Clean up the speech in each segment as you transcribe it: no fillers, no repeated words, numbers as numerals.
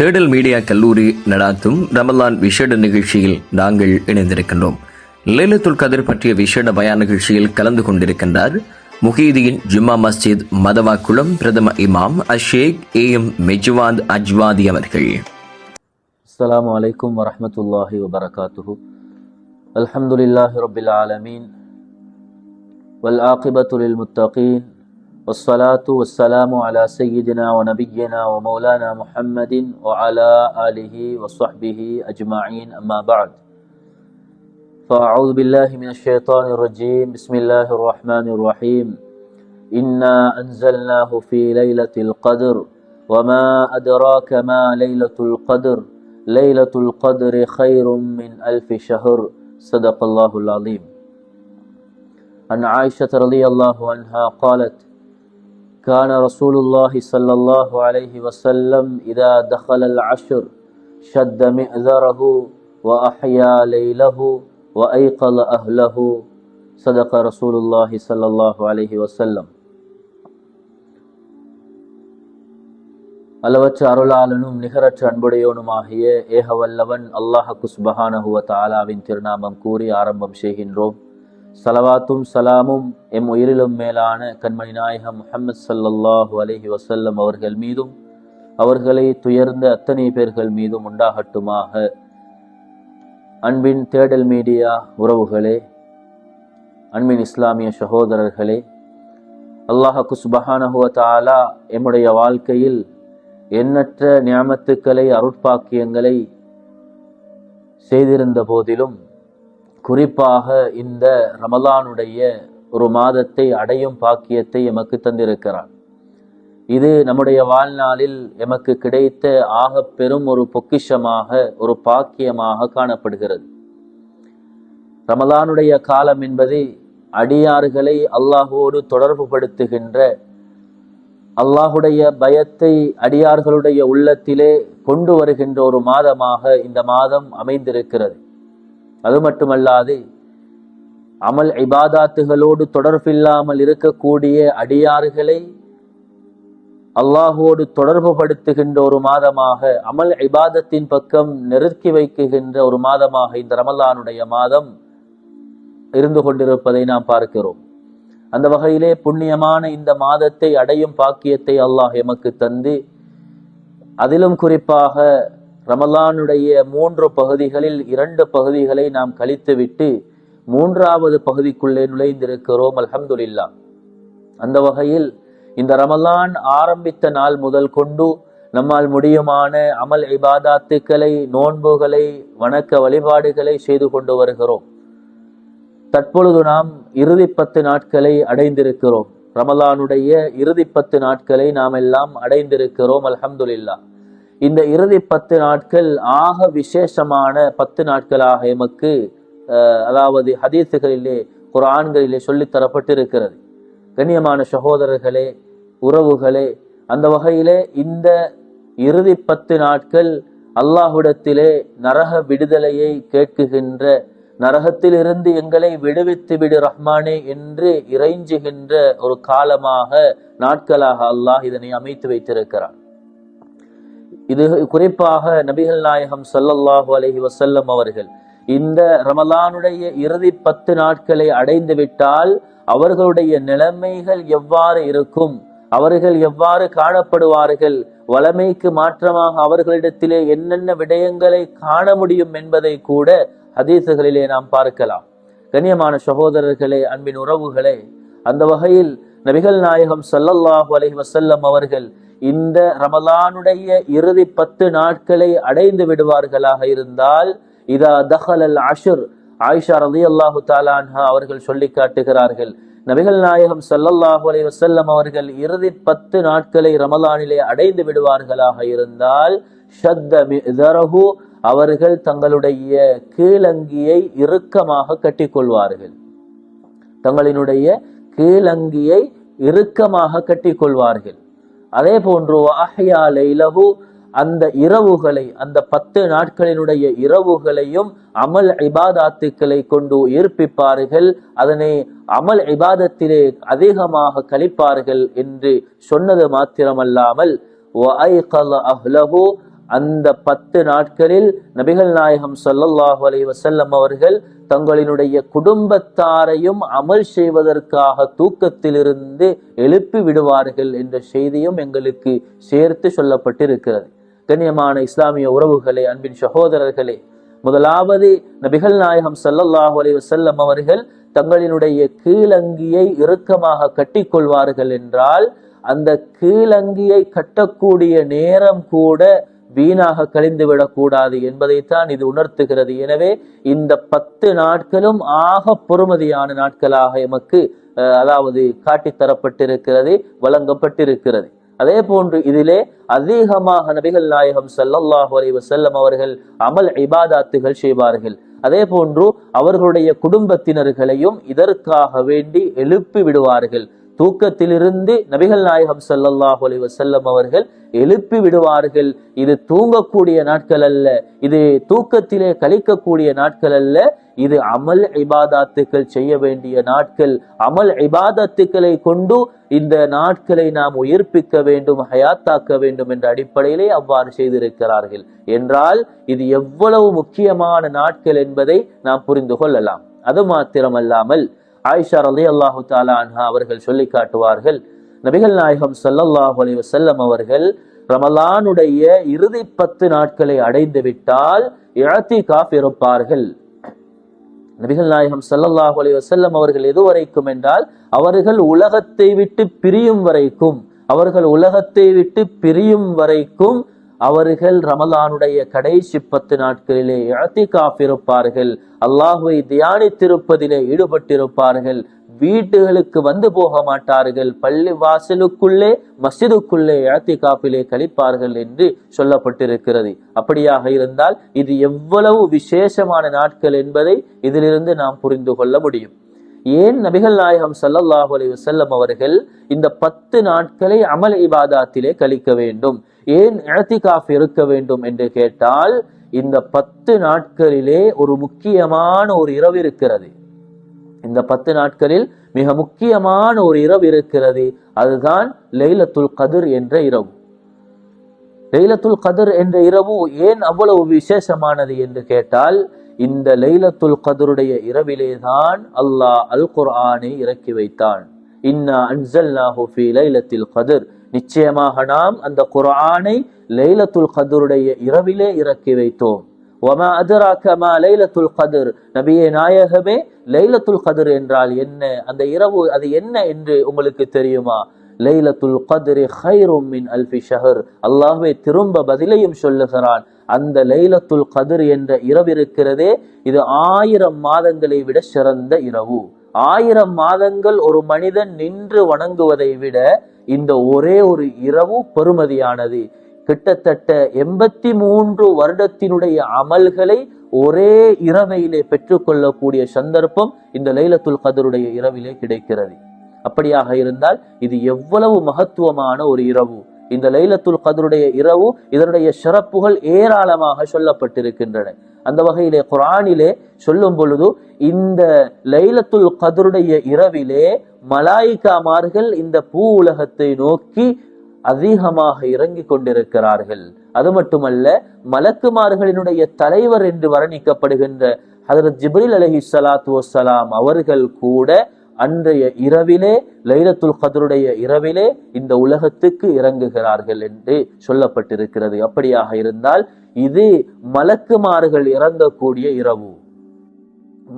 தேடல் மீடியா கல்லூரி நடாத்தும் ரமலான் விஷேட நிகழ்ச்சியில் நாங்கள் இணைந்திருக்கின்றோம். லைலத்துல் கத்ர் பற்றிய விஷேட பயான் நிகழ்ச்சியில் கலந்து கொண்டிருக்கின்றார் முஹீதீன் ஜும்மா மஸ்ஜித் மதவாக்குளம் பிரதம இமாம் அஷேக் ஏஎம் மெஜ்வாத் அஜ்வாதி அவர்கள். அஸ்ஸலாமு அலைக்கும் வரஹ்மத்துல்லாஹி வபரகாத்துஹு. அல்ஹம்துலில்லாஹி ரப்பில் ஆலமீன் வல் ஆகிபத்து லில் முத்தகீன் வஸ்ஸலாத்து வஸ்ஸலாமு அலா சய்யிதினா வ நபிய்யினா வ மௌலானா முஹம்மதின் வ அலா ஆலிஹி வ ஸஹ்பிஹி அஜ்மஈன். அம்மா பஅத். ஃபஅஊது பில்லாஹி மினஷ் ஷைத்தானிர் ரஜீம். பிஸ்மில்லாஹிர் ரஹ்மானிர் ரஹீம். இன்னா அன்ஸல்னாஹு ஃபீ லைலத்தில் கத்ர் வமா அத்ராக மா லைலத்துல் கத்ர் லைலத்துல் கத்ரி கைரும் மின் அல்ஃபி ஷஹர். ஸதகல்லாஹுல் அலீம். عن عائشة رضي الله عنها قالت: كان رسول الله صلى الله عليه وسلم إذا دخل العشر شد مئذره وأحيا ليله وأيقظ أهله. صدق رسول الله صلى الله عليه وسلم. அளவற்ற அருளாளனும் நிகரற்ற அன்புடையோனுமாகிய ஏகவல்லவன் அல்லாஹ் சுப்ஹானஹு வ தஆலாவின் திருநாமம் கூறி ஆரம்பம் செய்கின்றோம். சலவாத்தும் சலாமும் எம் உயிரிலும் மேலான கண்மணி நாயகம் முஹம்மது ஸல்லல்லாஹு அலைஹி வஸல்லம் அவர்கள் மீதும் அவர்களை துயர்ந்த அத்தனை பேர்கள் மீதும் உண்டாகட்டுமாக. அன்பின் தேடல் மீடியா உறவுகளே, அன்பின் இஸ்லாமிய சகோதரர்களே, அல்லாஹ் சுப்ஹானஹு வ தஆலா எம்முடைய வாழ்க்கையில் எண்ணற்ற நிஅமத்துக்களை அருட்பாக்கியங்களை செய்திருந்த போதிலும் குறிப்பாக இந்த ரமலானுடைய ஒரு மாதத்தை அடையும் பாக்கியத்தை எமக்கு தந்திருக்கிறார். இது நம்முடைய வாழ்நாளில் எமக்கு கிடைத்த ஆக பெரும் ஒரு பொக்கிஷமாக, ஒரு பாக்கியமாக காணப்படுகிறது. ரமலானுடைய காலம் என்பது அடியார்களை அல்லாஹோடு தொடர்பு படுத்துகின்ற, அல்லாஹுடைய பயத்தை அடியார்களுடைய உள்ளத்திலே கொண்டு வருகின்ற ஒரு மாதமாக இந்த மாதம் அமைந்திருக்கிறது. அது மட்டுமல்லாது அமல் இபாதாத்துகளோடு தொடர்பில்லாமல் இருக்கக்கூடிய அடியார்களை அல்லாஹோடு தொடர்பு படுத்துகின்ற ஒரு மாதமாக, அமல் இபாதத்தின் பக்கம் நெருக்கி வைக்குகின்ற ஒரு மாதமாக இந்த ரமலானுடைய மாதம் இருந்து கொண்டிருப்பதை நாம் பார்க்கிறோம். அந்த வகையிலே புண்ணியமான இந்த மாதத்தை அடையும் பாக்கியத்தை அல்லாஹ் எமக்கு தந்து, அதிலும் குறிப்பாக ரமலானுடைய 3 பகுதிகளில் 2 பகுதிகளை நாம் கழித்துவிட்டு 3வது பகுதிக்குள்ளே நுழைந்திருக்கிறோம். அல்ஹம்துலில்லாஹ். அந்த வகையில் இந்த ரமலான் ஆரம்பித்த நாள் முதல் கொண்டு நம்மால் முடியுமான அமல் இபாதாத்துக்களை, நோன்புகளை, வணக்க வழிபாடுகளை செய்து கொண்டு வருகிறோம். தற்பொழுது நாம் இறுதி 10 நாட்களை அடைந்திருக்கிறோம். ரமலானுடைய இறுதி 10 நாட்களை நாம் எல்லாம் அடைந்திருக்கிறோம். அல்ஹம்துலில்லாஹ். இந்த இறுதி 10 நாட்கள் ஆக விசேஷமான 10 நாட்களாக எமக்கு அதாவது ஹதீஸுகளிலே, குர்ஆன்களிலே சொல்லித் தரப்பட்டிருக்கிறது. கண்ணியமான சகோதரர்களே, உறவுகளே, அந்த வகையிலே இந்த இறுதி 10 நாட்கள் அல்லாஹ்விடத்திலே நரக விடுதலையை கேட்குகின்ற, நரகத்திலிருந்து எங்களை விடுவித்து விடு ரஹ்மானே என்று இறைஞ்சுகின்ற ஒரு காலமாக, நாட்களாக அல்லாஹ் இதனை அமைத்து வைத்திருக்கிறார். இது குறிப்பாக நபிகள் நாயகம் ஸல்லல்லாஹு அலைஹி வஸல்லம் அவர்கள் இந்த ரமலானுடைய இறுதி 10 நாட்களை அடைந்து விட்டால் அவர்களுடைய நிலைமைகள் எவ்வாறு இருக்கும், அவர்கள் எவ்வாறு காணப்படுவார்கள், வளமைக்கு மாற்றமாக அவர்களிடத்திலே என்னென்ன விடயங்களை காண முடியும் என்பதை கூட ஹதீஸுகளிலே நாம் பார்க்கலாம். கண்ணியமான சகோதரர்களே, அன்பின் உறவுகளே, அந்த வகையில் நபிகள் நாயகம் ஸல்லல்லாஹு அலைஹி வஸல்லம் அவர்கள் இந்த ரமலானுடைய இறுதி 10 நாட்களை அடைந்து விடுவார்களாக இருந்தால், இதா தஹலல் அஷ்ர், ஆயிஷா ரலியல்லாஹு தஆலா அன்ஹா அவர்கள் சொல்லி காட்டுகிறார்கள், நபிகள் நாயகம் ஸல்லல்லாஹு அலைஹி வஸல்லம் அவர்கள் இறுதி 10 நாட்களை ரமலானிலே அடைந்து விடுவார்களாக இருந்தால், ஷத்த மிதரஹு, அவர்கள் தங்களுடைய கீழங்கியை இறுக்கமாக கட்டிக்கொள்வார்கள். தங்களினுடைய கீழங்கியை இறுக்கமாக கட்டிக்கொள்வார்கள். அதே போன்று அஹ்யா லைலஹு, அந்த இரவுகளை, அந்த 10 நாட்களினுடைய இரவுகளையும் அமல் இபாதாத்துக்களை கொண்டு ஈர்ப்பிப்பார்கள், அதனை அமல் இபாதத்திலே அதிகமாக கழிப்பார்கள் என்று சொன்னது மாத்திரமல்லாமல் அந்த 10 நாட்களில் நபிகள் நாயகம் ஸல்லல்லாஹு அலைஹி வஸல்லம் அவர்கள் தங்களினுடைய குடும்பத்தாரையும் அமல் செய்வதற்காக தூக்கத்திலிருந்து எழுப்பி விடுவார்கள் என்ற செய்தியும் எங்களுக்கு சேர்த்து சொல்லப்பட்டிருக்கிறது. கண்ணியமான இஸ்லாமிய உறவுகளே, அன்பின் சகோதரர்களே, முதலாவது நபிகள் நாயகம் ஸல்லல்லாஹு அலைஹி வஸல்லம் அவர்கள் தங்களினுடைய கீழங்கியை இறுக்கமாக கட்டிக்கொள்வார்கள் என்றால் அந்த கீழங்கியை கட்டக்கூடிய நேரம் கூட வீணாக கழிந்து விடக்கூடாது என்பதைத்தான் இது உணர்த்துகிறது. எனவே இந்த 10 நாட்களும் ஆக பொறுமதியான நாட்களாக எமக்கு அதாவது காட்டித்தரப்பட்டிருக்கிறது, வழங்கப்பட்டிருக்கிறது. அதே போன்று இதிலே அதிகமாக நபிகள் நாயகம் ஸல்லல்லாஹு அலைஹி வஸல்லம் அவர்கள் அமல் இபாதாத்துகள் செய்வார்கள். அதே போன்று அவர்களுடைய குடும்பத்தினர்களையும் இதற்காக வேண்டி எழுப்பி விடுவார்கள். தூக்கத்திலிருந்து நபிகள் நாயகம் ஸல்லல்லாஹு அலைஹி வஸல்லம் அவர்கள் எழுப்பி விடுவார்கள். இது தூங்கக்கூடிய நாட்கள் அல்ல, இது தூக்கத்திலே கழிக்கக்கூடிய நாட்கள் அல்ல, இது அமல் இபாதாத்துக்கள் செய்ய வேண்டிய நாட்கள். அமல் இபாதாத்துக்களை கொண்டு இந்த நாட்களை நாம் உயிர்ப்பிக்க வேண்டும், ஹயாத்தாக்க வேண்டும் என்ற அடிப்படையிலே அவ்வாறு செய்திருக்கிறார்கள் என்றால் இது எவ்வளவு முக்கியமான நாட்கள் என்பதை நாம் புரிந்து கொள்ளலாம். அது மாத்திரமல்லாமல் ஆயிஷா ரலியல்லாஹு தஆலா அன்ஹா அவர்கள் சொல்லி காட்டுவார்கள், நபிகள் நாயகம் ஸல்லல்லாஹு அலைஹி வஸல்லம் அவர்கள் ரமலானுடைய இறுதி 10 நாட்களை அடைந்து விட்டால் இஅ்திகாஃப் இருப்பார்கள். நபிகள் நாயகம் ஸல்லல்லாஹு அலைஹி வஸல்லம் அவர்கள் எதுவரைக்கும் என்றால் அவர்கள் உலகத்தை விட்டு பிரியும் வரைக்கும், அவர்கள் ரமலானுடைய கடைசி 10 நாட்களிலே இஅ்திகாஃப் இருப்பார்கள். அல்லாஹ்வை தியானித்திருப்பதிலே ஈடுபட்டிருப்பார்கள். வீட்டுகளுக்கு வந்து போக மாட்டார்கள். பள்ளி வாசலுக்குள்ளே மஸ்ஜிதுக்குள்ளே இஅ்திகாஃபிலே கழிப்பார்கள் என்று சொல்லப்பட்டிருக்கிறது. அப்படியாக இருந்தால் இது எவ்வளவு விசேஷமான நாட்கள் என்பதை இதிலிருந்து நாம் புரிந்து கொள்ள முடியும். ஏன் நபிகள் நாயகம் ஸல்லல்லாஹு அலைஹி வஸல்லம் அவர்கள் இந்த 10 நாட்களை அமல் இபாதாத்திலே கழிக்க வேண்டும், ஏன் இஅ்திகாஃப் இருக்க வேண்டும் என்று கேட்டால், இந்த 10 நாட்களிலே ஒரு முக்கியமான ஒரு இரவு இருக்கிறது. இந்த 10 நாட்களில் மிக முக்கியமான ஒரு இரவு இருக்கிறது. அதுதான் லைலத்துல் கத்ர் என்ற இரவு. லைலத்துல் கத்ர் என்ற இரவு ஏன் அவ்வளவு விசேஷமானது என்று கேட்டால், இந்த லைலத்துல் கத்ருடைய இரவிலேதான் அல்லாஹ் அல் குர்ஆனை இறக்கி வைத்தான். இன்னா அன்ஸல்நாஹு ஃபீ லைலத்தில் கத்ர், நிச்சயமாக நாம் அந்த குர்ஆனை லைலத்துல் கத்ருடைய இரவிலே இறக்கி வைத்தோம். வமா அதராக மா லைலத்துல் கத்ர், நபியே நாயகமே, லைலத்துல் கத்ர் என்றால் என்ன, அந்த இரவு அது என்ன என்று உங்களுக்கு தெரியுமா? லைலத்துல் கத்ரி கைரும் மின் அல்ஃபி ஷஹர். அல்லாஹ்வே திரும்ப பதிலையும் சொல்லுகிறான், அந்த லைலத்துல் கத்ர் என்ற இரவு இருக்கிறதே, இது 1000 மாதங்களை விட சிறந்த இரவு. 1000 மாதங்கள் ஒரு மனிதன் நின்று வணங்குவதை விட இந்த ஒரே ஒரு இரவு பெருமதியானது. கிட்டத்தட்ட 83 வருடத்தினுடைய அமல்களை ஒரே இரவிலே பெற்றுக்கொள்ளக்கூடிய சந்தர்ப்பம் இந்த லைலத்துல் கத்ருடைய இரவிலே கிடைக்கிறது. அப்படியாக இருந்தால் இது எவ்வளவு மகத்துவமான ஒரு இரவு. இந்த லைலத்துல் கத்ருடைய இரவு, இதனுடைய சிறப்புகள் ஏராளமாக சொல்லப்பட்டிருக்கின்றன. அந்த வகையிலே குர்ஆனிலே சொல்லும் பொழுது இந்த லைலத்துல் கத்ருடைய இரவிலே மலாயிகாமார்கள் இந்த பூ உலகத்தை நோக்கி அதிகமாக இறங்கி கொண்டிருக்கிறார்கள். அது மட்டுமல்ல, மலக்குமார்களினுடைய தலைவர் என்று வர்ணிக்கப்படுகின்ற ஹஜ்ரத் ஜிப்ரீல் அலைஹிஸ்ஸலாத்து வஸ்ஸலாம் அவர்கள் கூட அன்றைய இரவிலே, லைலத்துல் கத்ருடைய இரவிலே இந்த உலகத்துக்கு இறங்குகிறார்கள் என்று சொல்லப்பட்டிருக்கிறது. அப்படியாக இருந்தால் இது மலக்குமார்கள் இறங்கக்கூடிய இரவு,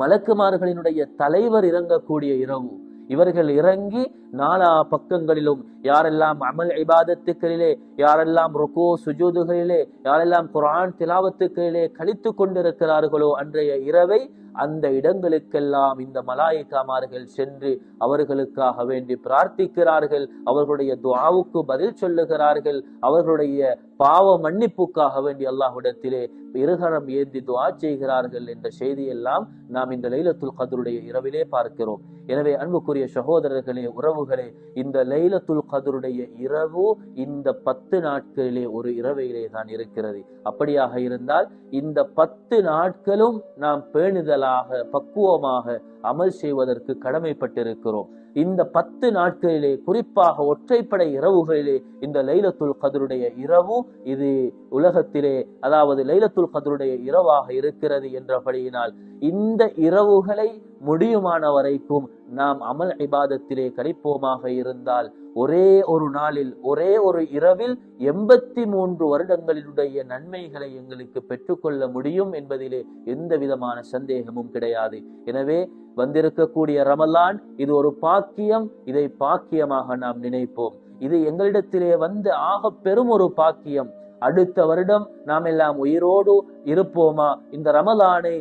மலக்குமார்களினுடைய தலைவர் இறங்கக்கூடிய இரவு. இவர்கள் இறங்கி நாலா பக்கங்களிலும் யாரெல்லாம் அமல் இபாதத்துக்களிலே, யாரெல்லாம் ருகூ சுஜூதுகளிலே, யாரெல்லாம் குர்ஆன் திலாவத்துக்களிலே கழித்து கொண்டிருக்கிறார்களோ அன்றைய இரவை, அந்த இடங்களுக்கெல்லாம் இந்த மலாயிகாமார்கள் சென்று அவர்களுக்காக வேண்டி பிரார்த்திக்கிறார்கள், அவர்களுடைய துஆவுக்கு பதில் சொல்லுகிறார்கள், அவர்களுடைய பாவ மன்னிப்புக்காக வேண்டி அல்லாஹ்விடத்திலே இருகரம் ஏந்தி துஆ செய்கிறார்கள் என்ற செய்தியெல்லாம் நாம் இந்த லைலத்துல் கத்ருடைய இரவிலே பார்க்கிறோம். எனவே அன்புக்குரிய சகோதரர்களே, உறவுகளே, இந்த லைலத்துல் கத்ருடைய இரவு இந்த 10 நாட்களிலே ஒரு இரவிலே தான் இருக்கிறது. அப்படியாக இருந்தால் இந்த 10 நாட்களும் நாம் பேணுதலாக பக்குவங்களாக பக்குவமாக அமல் செய்வதற்கு கடமைப்பட்டிருக்கிறோம். இந்த 10 நாட்களிலே, குறிப்பாக ஒற்றைப்படை இரவுகளிலே இந்த லைலத்துல் கத்ருடைய இரவு இது உலகத்திலே, அதாவது லைலத்துல் கத்ருடைய இரவாக இருக்கிறது என்றபடியினால் இந்த இரவுகளை முடியுமான வரைக்கும் நாம் அமல் இபாதத்திலே கழிப்போமாக இருந்தால் ஒரே ஒரு நாளில், ஒரே ஒரு இரவில் 83 வருடங்களினுடைய நன்மைகளை எங்களுக்கு பெற்றுக்கொள்ள முடியும் என்பதிலே எந்த விதமான சந்தேகமும் கிடையாது. எனவே வந்திருக்கக்கூடிய ரமலான் இது ஒரு பாக்கியம். இதை பாக்கியமாக நாம் நினைப்போம். இது எங்களிடத்திலே வந்து ஆக பெரும் ஒரு பாக்கியம். அடுத்த வருடம் நாம் எல்லாம் உயிரோடு இருப்போமா, இந்த ரமலானை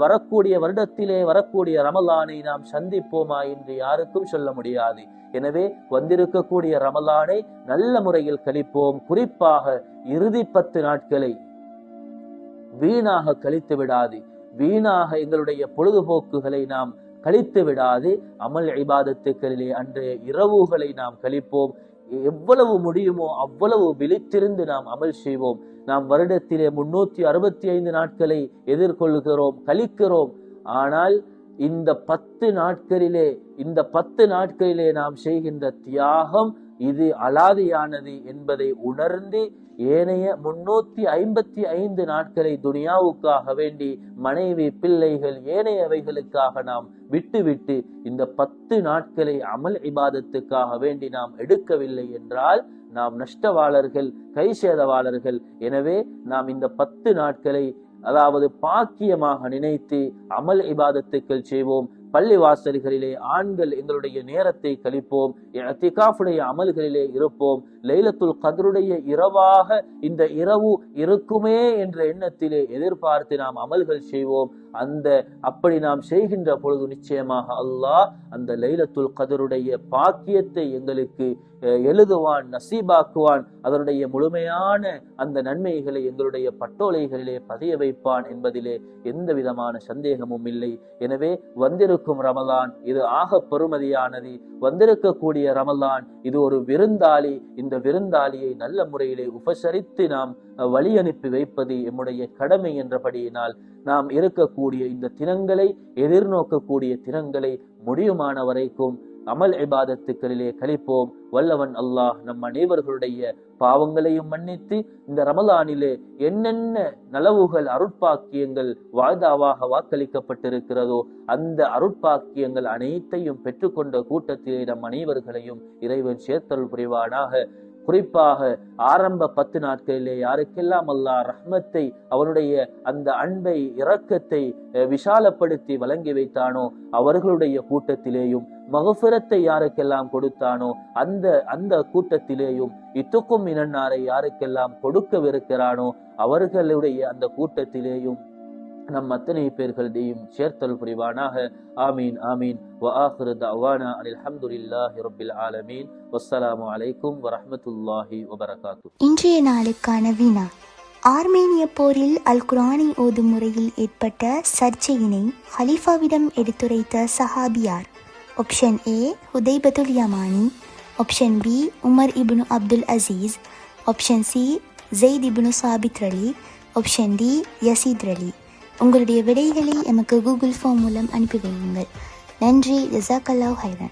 வரக்கூடிய வருடத்திலே வரக்கூடிய ரமலானை நாம் சந்திப்போமா என்று யாருக்கும் சொல்ல முடியாது. எனவே வந்திருக்கக்கூடிய ரமலானை நல்ல முறையில் கழிப்போம். குறிப்பாக இறுதி 10 நாட்களை வீணாக கழித்து விடாது, வீணாக எங்களுடைய பொழுதுபோக்குகளை நாம் கழித்து விடாது. அமல் இபாதத்துக்களிலே அன்றைய இரவுகளை நாம் கழிப்போம். எவ்வளவு முடியுமோ அவ்வளவு விழித்திருந்து நாம் அமல் செய்வோம். நாம் வருடத்திலே 365 நாட்களை எதிர்கொள்கிறோம், கழிக்கிறோம். ஆனால் இந்த 10 நாட்களிலே நாம் செய்கின்ற தியாகம் இது அலாதியானது என்பதை உணர்ந்து ஏனைய 355 நாட்களை துனியாவுக்காக வேண்டி மனைவி, பிள்ளைகள், ஏனையவைகளுக்காக நாம் விட்டுவிட்டு இந்த 10 நாட்களை அமல் இபாதத்துக்காக வேண்டி நாம் எடுக்கவில்லை என்றால் நாம் நஷ்டவாளர்கள், கை சேதவாளர்கள். எனவே நாம் இந்த 10 நாட்களை அதாவது பாக்கியமாக நினைத்து அமல் இபாதத்துக்கள் செய்வோம். பள்ளி வாசல்களிலே ஆண்கள் எங்களுடைய நேரத்தை கழிப்போம். இஅ்திகாஃபுடைய அமல்களிலே இருப்போம். லைலத்துல் கத்ருடைய இரவாக இந்த இரவு இருக்குமே என்ற எண்ணத்திலே எதிர்பார்த்து நாம் அமல்கள் செய்வோம். அப்படி நாம் செய்கின்ற பொழுது நிச்சயமாக அல்லாஹ் அந்த லைலத்துல் கத்ருடைய பாக்கியத்தை எங்களுக்கு எழுதுவான், நசீபாக்குவான். அதனுடைய முழுமையான அந்த நன்மைகளை எங்களுடைய பட்டோலைகளிலே பதிய வைப்பான் என்பதிலே எந்த விதமான சந்தேகமும் இல்லை. எனவே வந்திருக்கும் ரமலான் இது ஆக பெருமதியானது. வந்திருக்கக்கூடிய ரமலான் இது ஒரு விருந்தாளி. இந்த விருந்தாளியை நல்ல முறையிலே உபசரித்து நாம் வழி அனுப்பி வைப்பது எம்முடைய கடமை என்றபடியினால் நாம் இருக்கக்கூடிய இந்த தினங்களை, எதிர்நோக்கக்கூடிய தினங்களை முடியுமான வரைக்கும் அமல் இபாதத்துக்களிலே கழிப்போம். வல்லவன் அல்லாஹ் நம் அனைவர்களுடைய பாவங்களையும் மன்னித்து இந்த ரமலானிலே என்னென்ன நலவுகள், அருட்பாக்கியங்கள் வாய்தாவாக வாக்களிக்கப்பட்டிருக்கிறதோ அந்த அருட்பாக்கியங்கள் அனைத்தையும் பெற்றுக்கொண்ட கூட்டத்திலே நம் அனைவர்களையும் இறைவன் சேர்த்தல் புரிவானாக. குறிப்பாக ஆரம்ப 10 நாட்களிலே யாருக்கெல்லாம் அல்லாஹ் ரஹ்மத்தை, அவனுடைய அந்த அன்பை, இரக்கத்தை விஷாலப்படுத்தி வழங்கி வைத்தானோ அவர்களுடைய கூட்டத்திலேயும், மகஃபிரத்தை யாருக்கெல்லாம் கொடுத்தானோ அந்த கூட்டத்திலேயும், இத்துக்கும் மினன்னாரை யாருக்கெல்லாம் கொடுக்கவிருக்கிறானோ அவர்களுடைய அந்த கூட்டத்திலேயும் நம் அத்தனை பேர்களையும் சேர்த்தல் புரிவானாக. ஆமீன் ஆமீன். வஆகிரு தஅவானா அனில் ஹம்துலில்லாஹி ரப்பில் ஆலமீன். வஸ்ஸலாமு அலைக்கும் வரஹ்மத்துல்லாஹி வபரகாத்துஹு. இன்றைய நாளுக்கான வினா: ஆர்மேனிய போரில் அல் குர்ஆனை ஓதும் முறையில் ஏற்பட்ட சர்ச்சையினை ஹலீஃபாவிடம் எடுத்துரைத்த சஹாபியார்? Option A Hudhaifatul Yamani, option B Umar ibn Abdul Aziz, option C Zaid ibn Thabit ரலி, ஆப்ஷன் டி யசீத் ரலி. உங்களுடைய விடைகளை எமக்கு கூகுள் ஃபார்ம் மூலம் அனுப்பி வையுங்கள். நன்றி. ஜஸாக்கல்லாஹு ஹைரன்.